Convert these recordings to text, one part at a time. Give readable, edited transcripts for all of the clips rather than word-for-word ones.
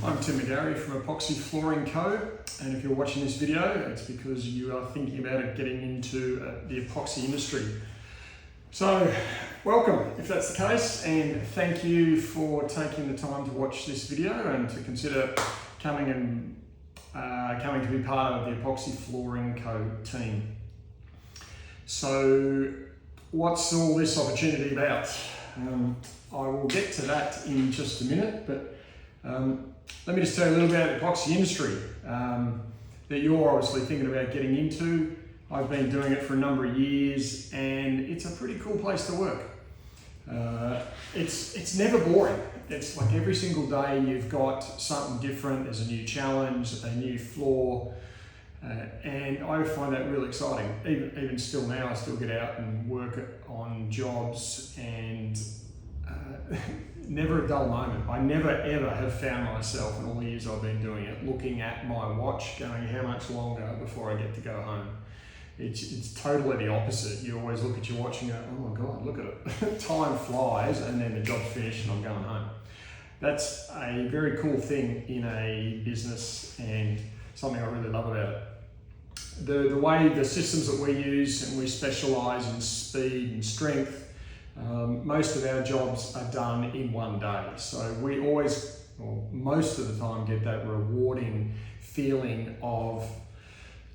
I'm Tim McGarry from Epoxy Flooring Co. And if you're watching this video, it's because you are thinking about getting into the epoxy industry. So, welcome if that's the case, and thank you for taking the time to watch this video and to consider coming to be part of the Epoxy Flooring Co. team. So, what's all this opportunity about? I will get to that in just a minute, but let me just tell you a little bit about the epoxy industry that you're obviously thinking about getting into. I've been doing it for a number of years, and it's a pretty cool place to work. It's never boring. It's like every single day you've got something different. There's a new challenge, a new floor, and I find that really exciting. Even still now, I still get out and work on jobs, and never a dull moment. I never ever have found myself in all the years I've been doing it looking at my watch going, how much longer before I get to go home? It's totally the opposite. You always look at your watch and go, oh my God, look at it. Time flies, and then the job's finished and I'm going home. That's a very cool thing in a business and something I really love about it. The way the systems that we use, and we specialise in speed and strength, most of our jobs are done in one day. So we always, or most of the time, get that rewarding feeling of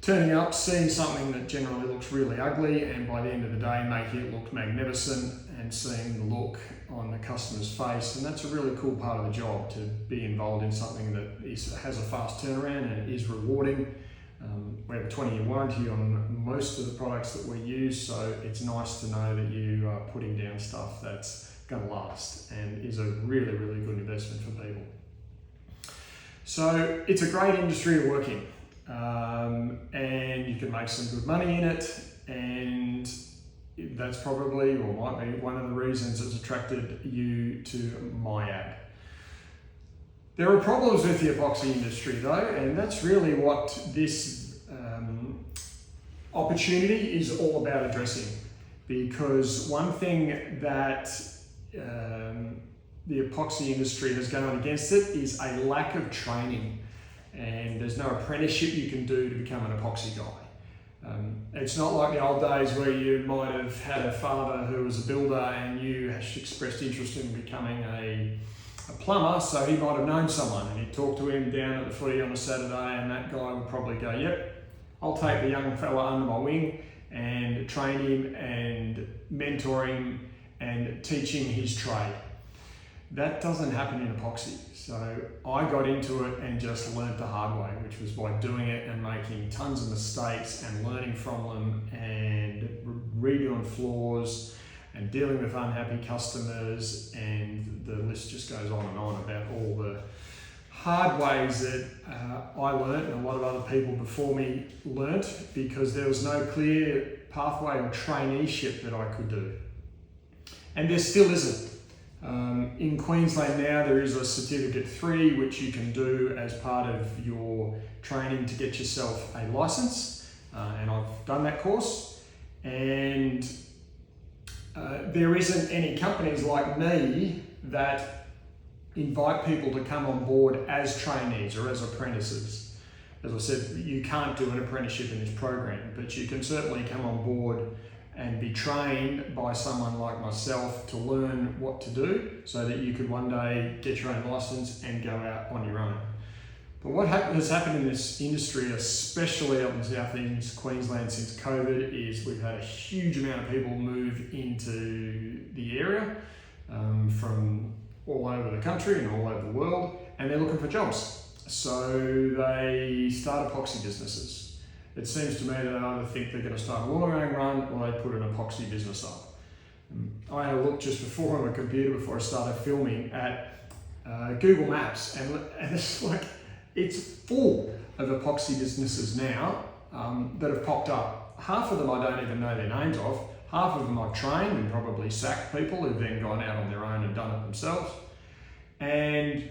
turning up, seeing something that generally looks really ugly, and by the end of the day making it look magnificent and seeing the look on the customer's face. And that's a really cool part of the job, to be involved in something that has a fast turnaround and is rewarding. We have a 20-year warranty on most of the products that we use, so it's nice to know that you are putting down stuff that's going to last and is a really, really good investment for people. So it's a great industry to work in, and you can make some good money in it, and that's probably, or might be, one of the reasons it's attracted you to my ad. There are problems with the epoxy industry though, and that's really what this opportunity is all about addressing. Because one thing that the epoxy industry has going against it is a lack of training, and there's no apprenticeship you can do to become an epoxy guy. It's not like the old days where you might have had a father who was a builder and you expressed interest in becoming a plumber, so he might have known someone and he'd talk to him down at the footy on a Saturday, and that guy would probably go, yep, I'll take the young fella under my wing and train him and mentor him and teach him his trade. That doesn't happen in epoxy. So I got into it and just learned the hard way, which was by doing it and making tons of mistakes and learning from them and redoing floors and dealing with unhappy customers, and the list just goes on and on about all the hard ways that I learnt and a lot of other people before me learnt, because there was no clear pathway or traineeship that I could do. And there still isn't. In Queensland now there is a Certificate 3 which you can do as part of your training to get yourself a licence, and I've done that course, and there isn't any companies like me that invite people to come on board as trainees or as apprentices. As I said, you can't do an apprenticeship in this program, but you can certainly come on board and be trained by someone like myself to learn what to do, so that you could one day get your own license and go out on your own. But what has happened in this industry, especially up in southeast Queensland since COVID, is we've had a huge amount of people move into the area from all over the country and all over the world, and they're looking for jobs. So they start epoxy businesses. It seems to me that they either think they're going to start a lawnmowing run, or they put an epoxy business up. I had a look just before on my computer, before I started filming, at Google Maps, and it's like, it's full of epoxy businesses now that have popped up. Half of them I don't even know their names of. Half of them I've trained and probably sacked people who've then gone out on their own and done it themselves. And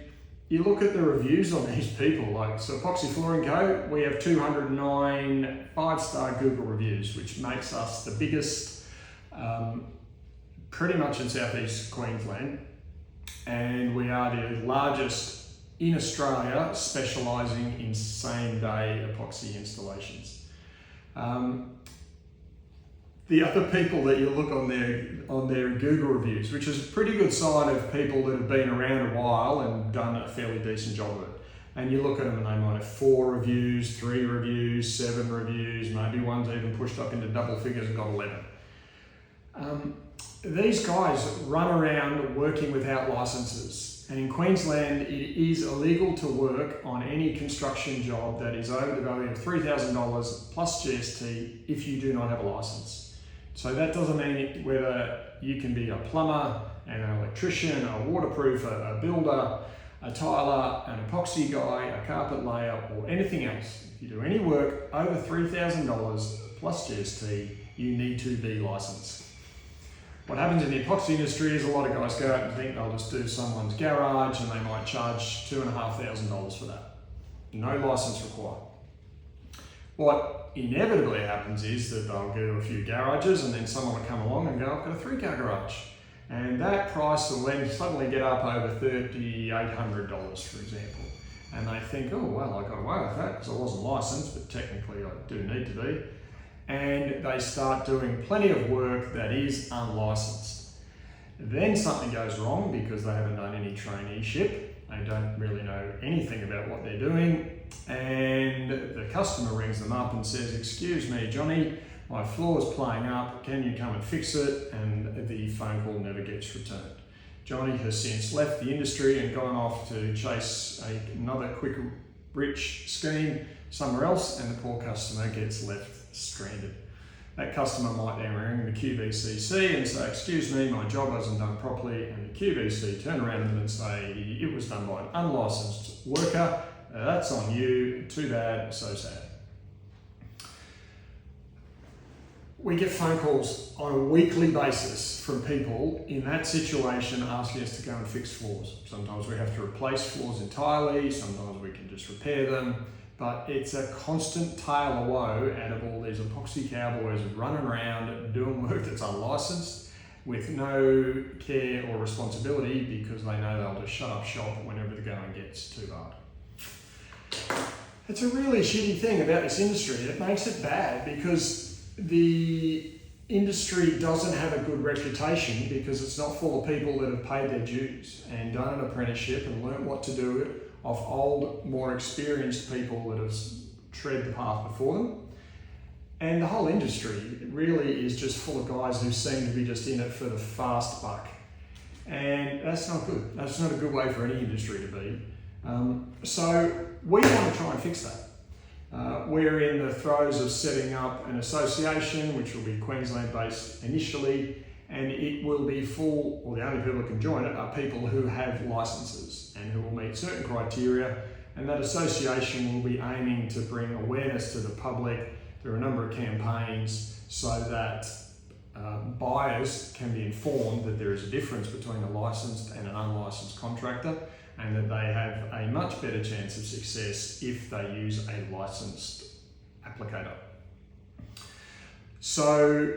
you look at the reviews on these people, like, so Epoxy Flooring Co., we have 209 5-star Google reviews, which makes us the biggest pretty much in southeast Queensland. And we are the largest in Australia specialising in same-day epoxy installations. The other people that you look on their Google reviews, which is a pretty good sign of people that have been around a while and done a fairly decent job of it. And you look at them and they might have 4 reviews, 3 reviews, 7 reviews, maybe one's even pushed up into double figures and got 11. These guys run around working without licenses. And in Queensland, it is illegal to work on any construction job that is over the value of $3,000 plus GST if you do not have a license. So that doesn't mean whether you can be a plumber, an electrician, a waterproofer, a builder, a tiler, an epoxy guy, a carpet layer, or anything else. If you do any work over $3,000 plus GST, you need to be licensed. What happens in the epoxy industry is a lot of guys go out and think they'll just do someone's garage and they might charge $2,500 for that. No license required. What inevitably happens is that they'll go to a few garages and then someone will come along and go, I've got a 3-car garage. And that price will then suddenly get up over $3,800, for example. And they think, oh, well, I got away with that because I wasn't licensed, but technically I do need to be. And they start doing plenty of work that is unlicensed. Then something goes wrong because they haven't done any traineeship. They don't really know anything about what they're doing. And the customer rings them up and says, excuse me, Johnny, my floor's playing up, can you come and fix it? And the phone call never gets returned. Johnny has since left the industry and gone off to chase another quick, rich scheme somewhere else, and the poor customer gets left stranded. That customer might then ring the QBCC and say, excuse me, my job wasn't done properly, and the QBC turn around to them and say, it was done by an unlicensed worker, that's on you, too bad, so sad. We get phone calls on a weekly basis from people in that situation asking us to go and fix floors. Sometimes we have to replace floors entirely, sometimes we can just repair them, but it's a constant tale of woe out of all these epoxy cowboys running around doing work that's unlicensed with no care or responsibility because they know they'll just shut up shop whenever the going gets too hard. It's a really shitty thing about this industry. It makes it bad because the industry doesn't have a good reputation because it's not full of people that have paid their dues and done an apprenticeship and learnt what to do off old, more experienced people that have tread the path before them. And the whole industry really is just full of guys who seem to be just in it for the fast buck. And that's not good. That's not a good way for any industry to be. So we want to try and fix that. We're in the throes of setting up an association, which will be Queensland-based initially, and it will be full, or the only people who can join it are people who have licenses and who will meet certain criteria, and that association will be aiming to bring awareness to the public through a number of campaigns so that buyers can be informed that there is a difference between a licensed and an unlicensed contractor, and that they have a much better chance of success if they use a licensed applicator. So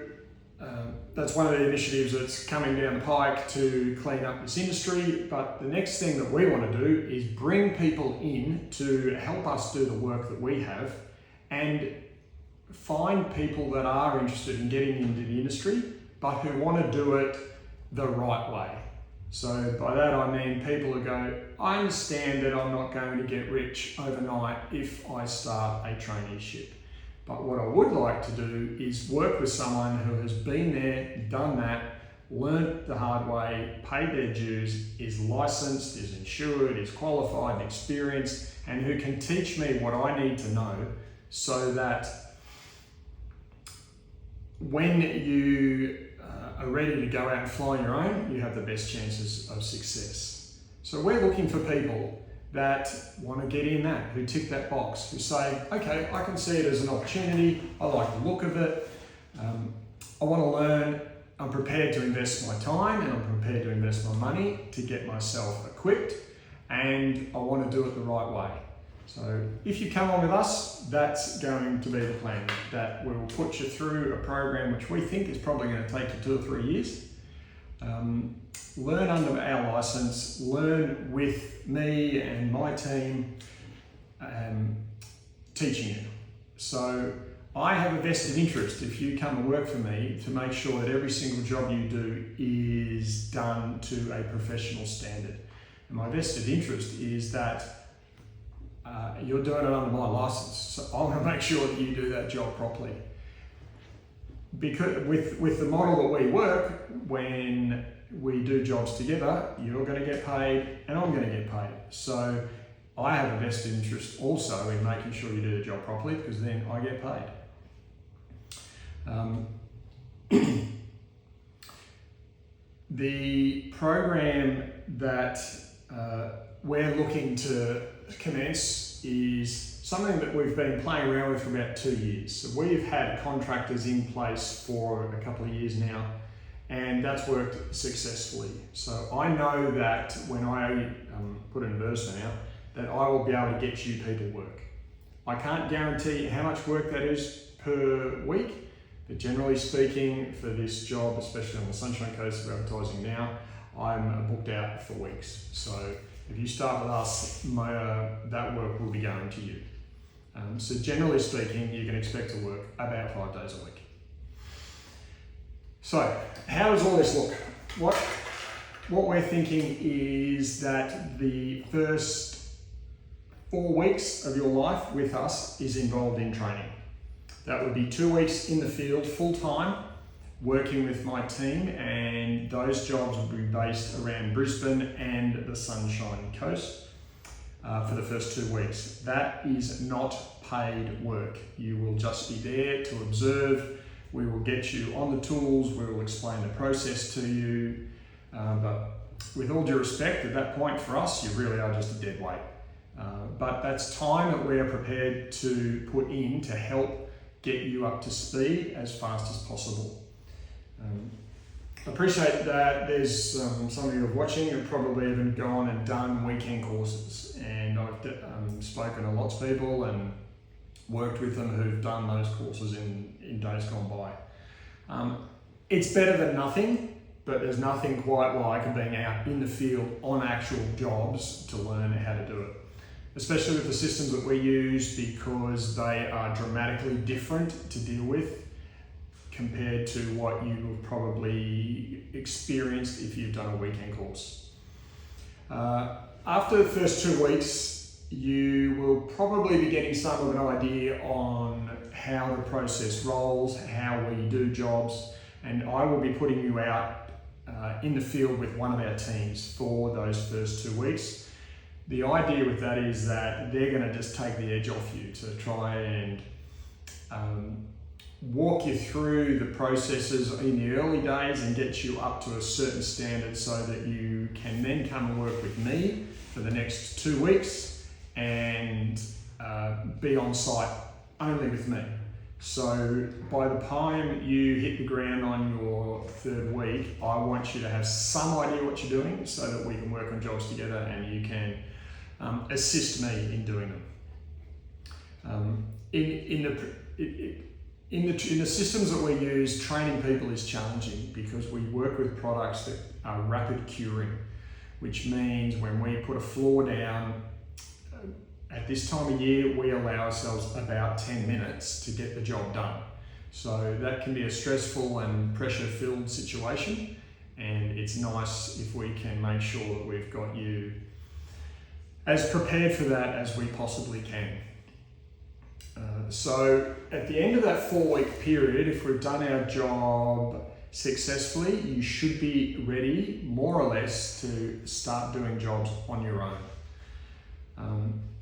that's one of the initiatives that's coming down the pike to clean up this industry. But the next thing that we want to do is bring people in to help us do the work that we have and find people that are interested in getting into the industry, but who want to do it the right way. So by that I mean people who go, I understand that I'm not going to get rich overnight if I start a traineeship. But what I would like to do is work with someone who has been there, done that, learnt the hard way, paid their dues, is licensed, is insured, is qualified and experienced, and who can teach me what I need to know so that when you are ready to go out and fly on your own, you have the best chances of success. So we're looking for people that want to get in that, who tick that box, who say, okay, I can see it as an opportunity, I like the look of it, I want to learn, I'm prepared to invest my time and I'm prepared to invest my money to get myself equipped, and I want to do it the right way. So if you come on with us, that's going to be the plan, that we will put you through a program which we think is probably going to take you 2 or 3 years. learn under our license, learn with me and my team teaching you. So I have a vested interest, if you come and work for me, to make sure that every single job you do is done to a professional standard. And my vested interest is that you're doing it under my license. So I want to make sure that you do that job properly. Because with the model that we work, when we do jobs together, you're going to get paid and I'm going to get paid. So I have a vested interest also in making sure you do the job properly, because then I get paid. The program that we're looking to commence is something that we've been playing around with for about 2 years. So we've had contractors in place for a couple of years now, and that's worked successfully. So I know that when I put an advertisement out, that I will be able to get you people work. I can't guarantee how much work that is per week, but generally speaking, for this job, especially on the Sunshine Coast of advertising now, I'm booked out for weeks. So if you start with us, that work will be going to you. So generally speaking, you can expect to work about 5 days a week. So how does all this look? What we're thinking is that the first 4 weeks of your life with us is involved in training. That would be 2 weeks in the field full time, working with my team, and those jobs will be based around Brisbane and the Sunshine Coast for the first 2 weeks. That is not paid work. You will just be there to observe. We will get you on the tools, we will explain the process to you, but with all due respect, at that point for us, you really are just a dead weight. But that's time that we are prepared to put in to help get you up to speed as fast as possible. I appreciate that there's some of you are watching who probably haven't gone and done weekend courses, and I've spoken to lots of people and worked with them who've done those courses in days gone by. It's better than nothing, but there's nothing quite like being out in the field on actual jobs to learn how to do it. Especially with the systems that we use, because they are dramatically different to deal with compared to what you have probably experienced if you've done a weekend course. After the first 2 weeks, you will probably be getting some of an idea on how the process rolls, how we do jobs, and I will be putting you out in the field with one of our teams for those first 2 weeks. The idea with that is that they're going to just take the edge off you to try and walk you through the processes in the early days and get you up to a certain standard so that you can then come and work with me for the next 2 weeks and be on site only with me. So by the time you hit the ground on your 3rd week, I want you to have some idea what you're doing so that we can work on jobs together and you can assist me in doing them. In the systems that we use, training people is challenging because we work with products that are rapid curing, which means when we put a floor down, at this time of year, we allow ourselves about 10 minutes to get the job done. So that can be a stressful and pressure-filled situation, and it's nice if we can make sure that we've got you as prepared for that as we possibly can. So at the end of that 4-week period, if we've done our job successfully, you should be ready, more or less, to start doing jobs on your own.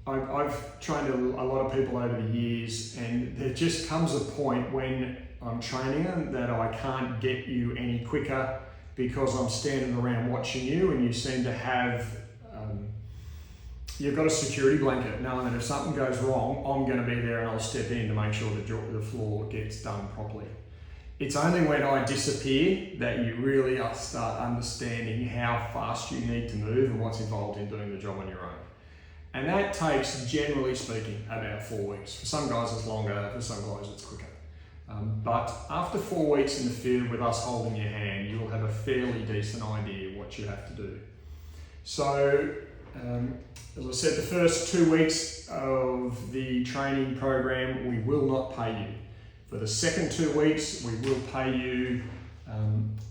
I've trained a lot of people over the years, and there just comes a point when I'm training them that I can't get you any quicker because I'm standing around watching you and you seem to have you've got a security blanket knowing that if something goes wrong, I'm going to be there and I'll step in to make sure the floor gets done properly. It's only when I disappear that you really start understanding how fast you need to move and what's involved in doing the job on your own. And that takes, generally speaking, about 4 weeks. For some guys it's longer, for some guys it's quicker. But after 4 weeks in the field with us holding your hand, you'll have a fairly decent idea what you have to do. So, as I said, the first 2 weeks of the training program, we will not pay you. For the second 2 weeks, we will pay you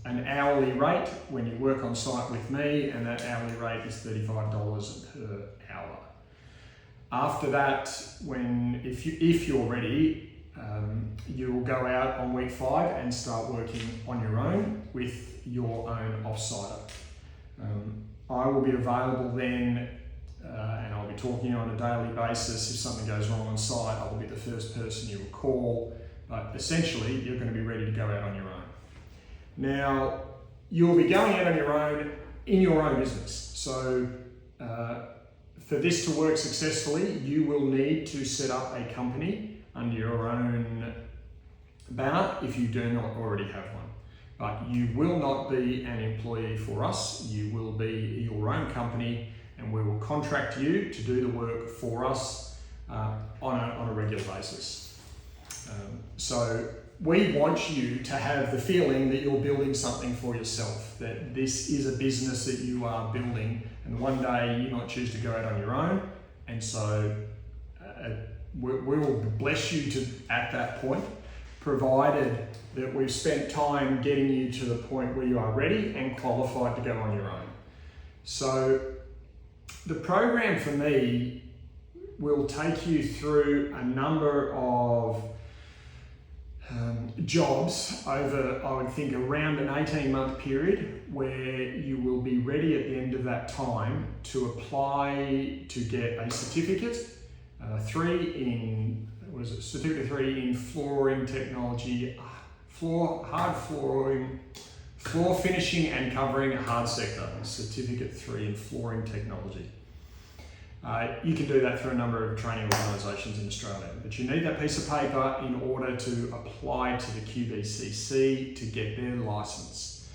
an hourly rate when you work on site with me, and that hourly rate is $35 per hour. After that, if you're ready, you will go out on week 5 and start working on your own with your own offsider. I will be available then, and I'll be talking on a daily basis. If something goes wrong on site, I will be the first person you will call. But essentially, you're going to be ready to go out on your own. Now, you'll be going out on your own in your own business. So, for this to work successfully, you will need to set up a company under your own banner if you do not already have one. But you will not be an employee for us. You will be your own company, and we will contract you to do the work for us on a regular basis. So we want you to have the feeling that you're building something for yourself, that this is a business that you are building, and one day you might choose to go out on your own, and so we will bless you to at that point, provided that we've spent time getting you to the point where you are ready and qualified to go on your own. So the program for me will take you through a number of jobs over, I would think, around an 18-month period, where you will be ready at the end of that time to apply to get a certificate, certificate 3 in flooring technology, floor finishing and covering hard sector, certificate 3 in flooring technology. You can do that through a number of training organisations in Australia, but you need that piece of paper in order to apply to the QBCC to get their licence.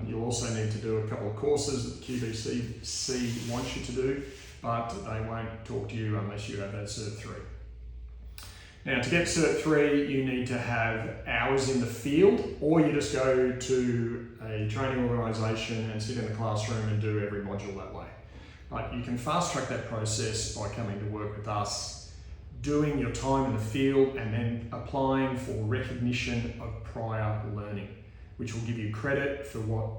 You'll also need to do a couple of courses that the QBCC wants you to do, but they won't talk to you unless you have that Cert 3. Now, to get Cert 3, you need to have hours in the field, or you just go to a training organisation and sit in the classroom and do every module that way. But you can fast track that process by coming to work with us, doing your time in the field, and then applying for recognition of prior learning, which will give you credit for what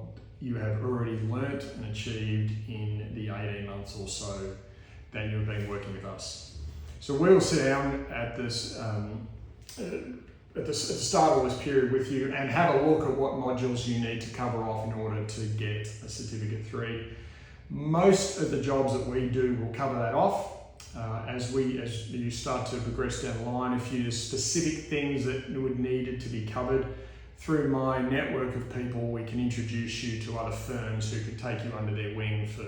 you have already learnt and achieved in the 18 months or so that you've been working with us. So we'll sit down at this at the start of this period with you and have a look at what modules you need to cover off in order to get a Certificate 3. Most of the jobs that we do will cover that off. As you start to progress down the line, a few specific things that would need to be covered. Through my network of people, we can introduce you to other firms who could take you under their wing for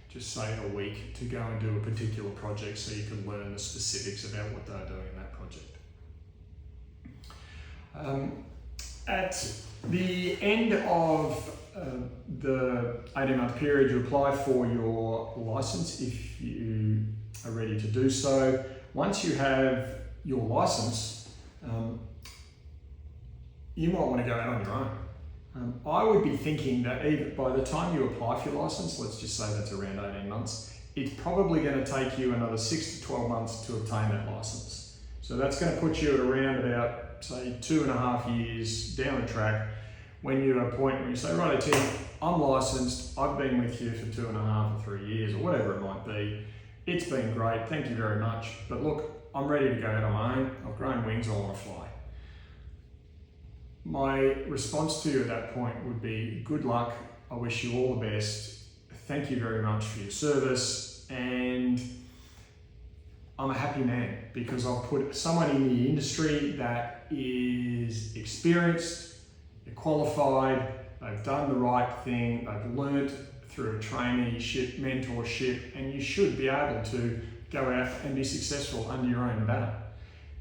just say a week to go and do a particular project, so you can learn the specifics about what they're doing in that project. At the end of the 18-month period, you apply for your license if you are ready to do so. Once you have your license, you might want to go out on your own. I would be thinking that even by the time you apply for your license, let's just say that's around 18 months, it's probably going to take you another 6 to 12 months to obtain that license. So that's going to put you at around about, say, 2.5 years down the track when you're at a point where you say, right, Tim, I'm licensed, I've been with you for 2.5 or 3 years, or whatever it might be. It's been great, thank you very much, but look, I'm ready to go out on my own, I've grown wings, I want to fly. My response to you at that point would be, good luck, I wish you all the best, thank you very much for your service, and I'm a happy man because I've put someone in the industry that is experienced, they're qualified, they've done the right thing, they've learnt through a traineeship, mentorship, and you should be able to go out and be successful under your own banner.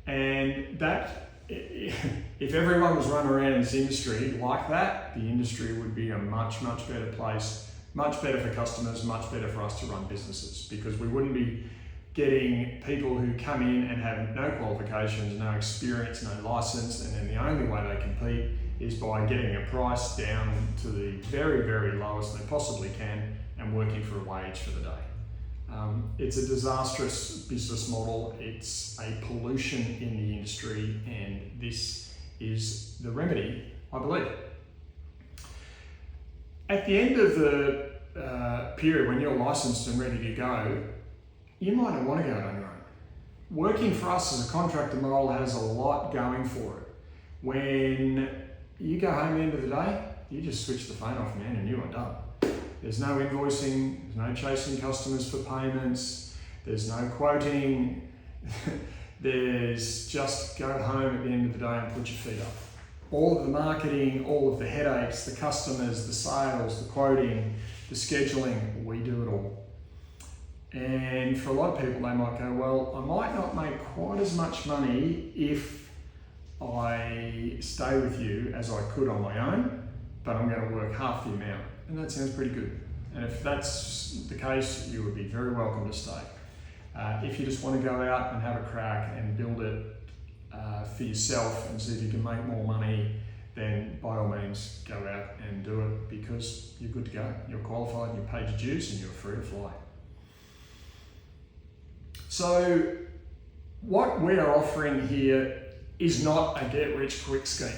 And that, if everyone was running around in this industry like that, the industry would be a much, much better place, much better for customers, much better for us to run businesses, because we wouldn't be getting people who come in and have no qualifications, no experience, no license, and then the only way they compete is by getting a price down to the very, very lowest they possibly can and working for a wage for the day. It's a disastrous business model. It's a pollution in the industry, and this is the remedy, I believe. At the end of the period when you're licensed and ready to go, you might not want to go it on your own. Working for us as a contractor model has a lot going for it. When you go home at the end of the day, you just switch the phone off, man, and you are done. There's no invoicing, there's no chasing customers for payments, there's no quoting, there's just go home at the end of the day and put your feet up. All of the marketing, all of the headaches, the customers, the sales, the quoting, the scheduling, we do it all. And for a lot of people, they might go, well, I might not make quite as much money if I stay with you as I could on my own, but I'm going to work half the amount. And that sounds pretty good. And if that's the case, you would be very welcome to stay. If you just want to go out and have a crack and build it for yourself and see if you can make more money, then by all means go out and do it, because you're good to go. You're qualified, you paid your dues, and you're free to fly. So what we're offering here is not a get-rich-quick scheme.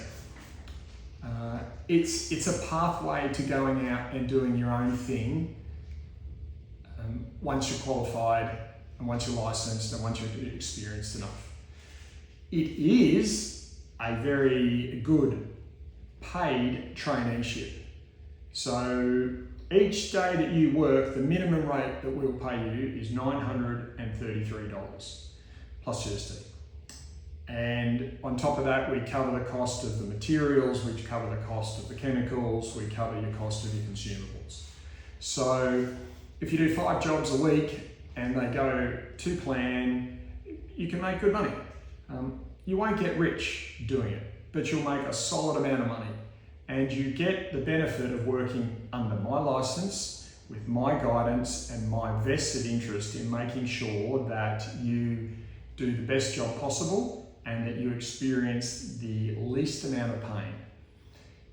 It's a pathway to going out and doing your own thing once you're qualified and once you're licensed and once you're experienced enough. It is a very good paid traineeship. So each day that you work, the minimum rate that we'll pay you is $933 plus GST. And on top of that, we cover the cost of the materials, we cover the cost of the chemicals, we cover your cost of your consumables. So if you do 5 jobs a week and they go to plan, you can make good money. You won't get rich doing it, but you'll make a solid amount of money. And you get the benefit of working under my license, with my guidance and my vested interest in making sure that you do the best job possible and that you experience the least amount of pain.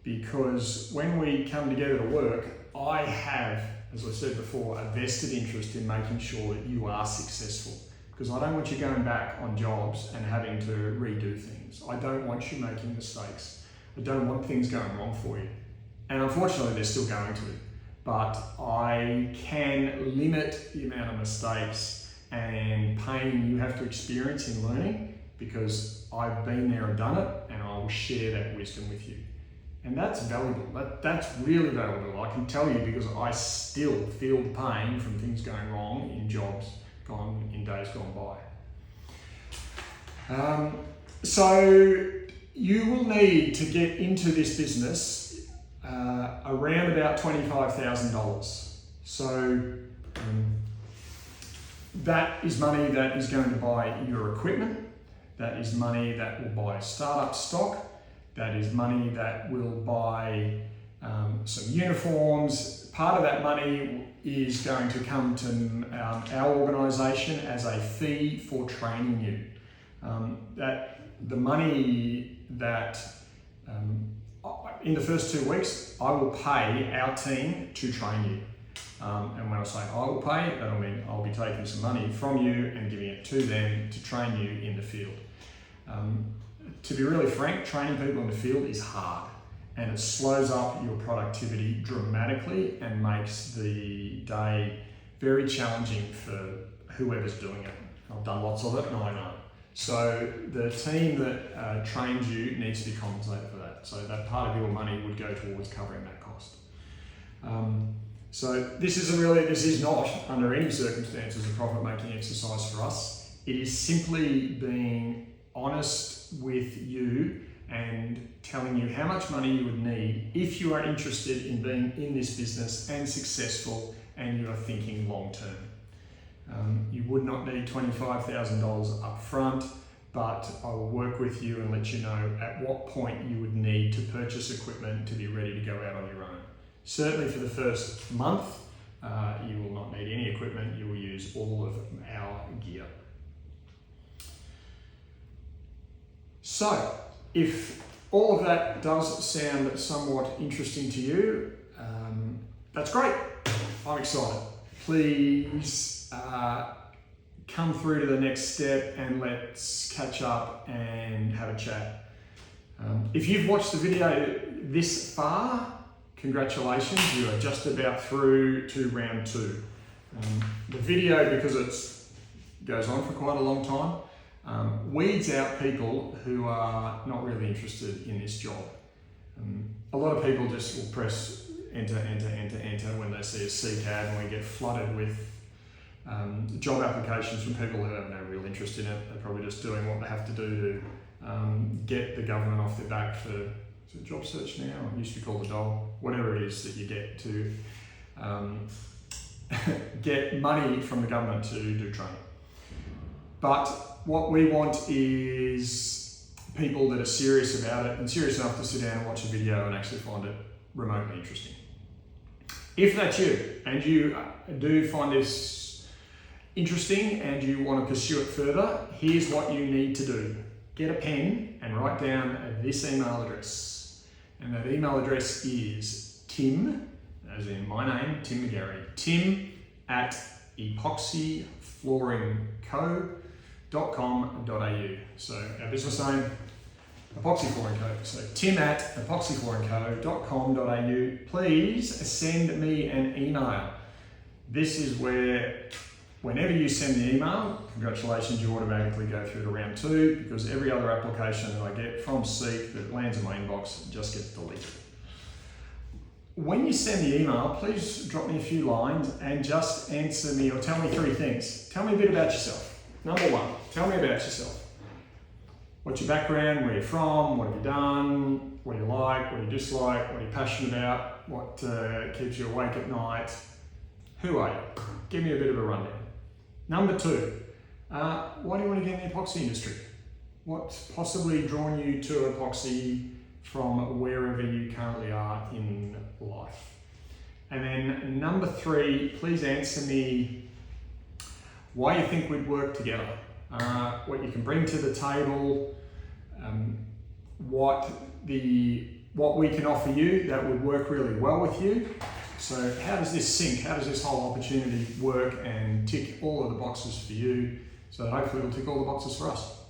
Because when we come together to work, I have, as I said before, a vested interest in making sure that you are successful. Because I don't want you going back on jobs and having to redo things. I don't want you making mistakes. I don't want things going wrong for you. And unfortunately, they're still going to. But I can limit the amount of mistakes and pain you have to experience in learning, because I've been there and done it, and I will share that wisdom with you. And that's valuable. That's really valuable. I can tell you, because I still feel the pain from things going wrong in jobs in days gone by. So you will need to get into this business around about $25,000. So that is money that is going to buy your equipment. That is money that will buy startup stock. That is money that will buy some uniforms. Part of that money is going to come to our organisation as a fee for training you. That the money that in the first 2 weeks, I will pay our team to train you. And when I say I will pay, that'll mean I'll be taking some money from you and giving it to them to train you in the field. To be really frank, training people in the field is hard, and it slows up your productivity dramatically and makes the day very challenging for whoever's doing it. I've done lots of it and I know. So the team that trains you needs to be compensated for that. So that part of your money would go towards covering that cost. So this is not under any circumstances a profit-making exercise for us. It is simply being honest with you and telling you how much money you would need if you are interested in being in this business and successful and you are thinking long term. You would not need $25,000 up front, but I will work with you and let you know at what point you would need to purchase equipment to be ready to go out on your own. Certainly for the first month, You will not need any equipment. You will use all of our gear. So, if all of that does sound somewhat interesting to you, that's great. I'm excited. Please come through to the next step and let's catch up and have a chat. If you've watched the video this far, congratulations, you are just about through to round 2. The video, because it goes on for quite a long time, weeds out people who are not really interested in this job. A lot of people just will press enter when they see a C tab, and we get flooded with job applications from people who have no real interest in it. They're probably just doing what they have to do to get the government off their back for job search now. It used to be called the dole. Whatever it is that you get to get money from the government to do training. But what we want is people that are serious about it and serious enough to sit down and watch a video and actually find it remotely interesting. If that's you and you do find this interesting and you want to pursue it further, here's what you need to do. Get a pen and write down this email address. And that email address is Tim, as in my name, Tim McGarry, tim@epoxyflooringco.com.au. So our business name, Epoxy Flooring Co. So tim@epoxyflooringco.com.au. Please send me an email. This is where, whenever you send the email, congratulations, you automatically go through to round 2, because every other application that I get from Seek that lands in my inbox just gets deleted. When you send the email, please drop me a few lines and just answer me or tell me 3 things. Tell me a bit about yourself. Number 1, tell me about yourself. What's your background? Where you're from? What have you done? What do you like? What do you dislike? What are you passionate about? What keeps you awake at night? Who are you? Give me a bit of a rundown. Number 2, why do you want to get in the epoxy industry? What's possibly drawn you to epoxy from wherever you currently are in life? And then number 3, please answer me why you think we'd work together, what you can bring to the table, what we can offer you that would work really well with you. So how does this sync? How does this whole opportunity work and tick all of the boxes for you, so that hopefully it'll tick all the boxes for us.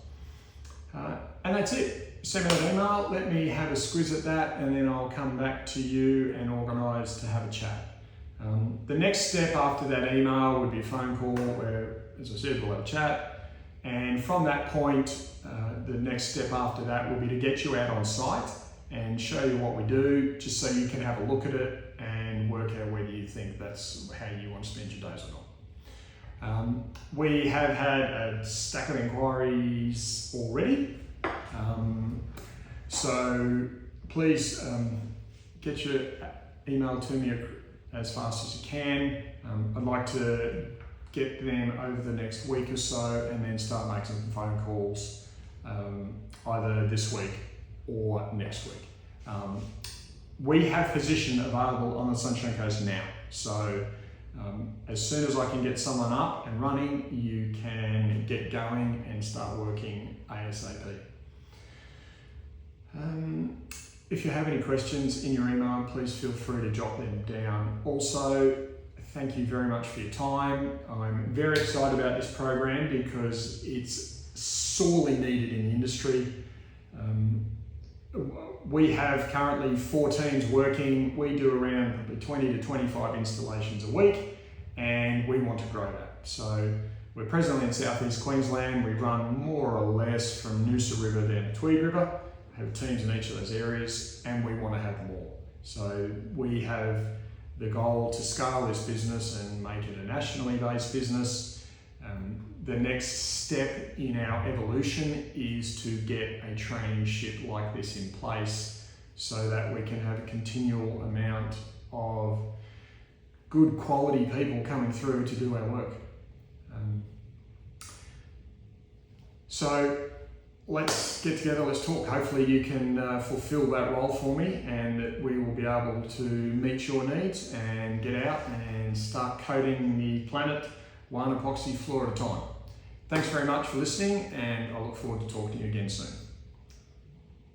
And that's it. Send me an email, let me have a squiz at that, and then I'll come back to you and organise to have a chat. The next step after that email would be a phone call where, as I said, we'll have a chat. And from that point, the next step after that will be to get you out on site and show you what we do, just so you can have a look at it and work out whether you think that's how you want to spend your days or not. We have had a stack of inquiries already, so please get your email to me as fast as you can. I'd like to get them over the next week or so and then start making some phone calls either this week or next week. We have position available on the Sunshine Coast now, so as soon as I can get someone up and running, you can get going and start working ASAP. If you have any questions in your email, please feel free to jot them down. Also, thank you very much for your time. I'm very excited about this program because it's sorely needed in the industry. We have currently 4 teams working. We do around probably 20 to 25 installations a week, and we want to grow that. So we're presently in Southeast Queensland. We run more or less from Noosa River down to Tweed River, have teams in each of those areas, and we want to have more. So we have the goal to scale this business and make it a nationally based business. The next step in our evolution is to get a traineeship like this in place so that we can have a continual amount of good quality people coming through to do our work. So let's get together, let's talk. Hopefully you can fulfill that role for me, and that we will be able to meet your needs and get out and start coating the planet one epoxy floor at a time. Thanks very much for listening, and I look forward to talking to you again soon.